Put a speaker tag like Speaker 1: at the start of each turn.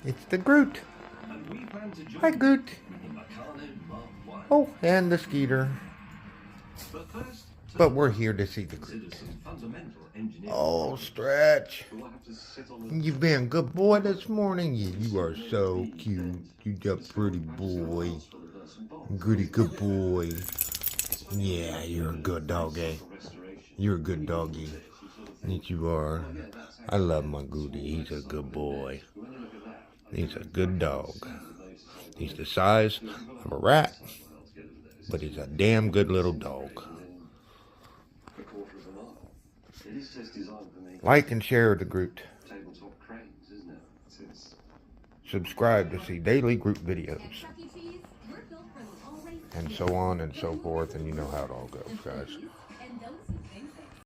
Speaker 1: It's the Groot. Hi, Groot. Oh, and the Skeeter. But we're here to see the Groot. Oh, Stretch. You've been a good boy this morning. You are so cute. You're a pretty boy. Goody good boy. Yeah, you're a good doggy. You're a good doggy. Yes, you are. I love my Goody. He's a good boy. He's a good dog. He's the size of a rat, but he's a damn good little dog. Like and share the Groot. Subscribe to see daily Groot videos. And so on and so forth, and you know how it all goes, guys.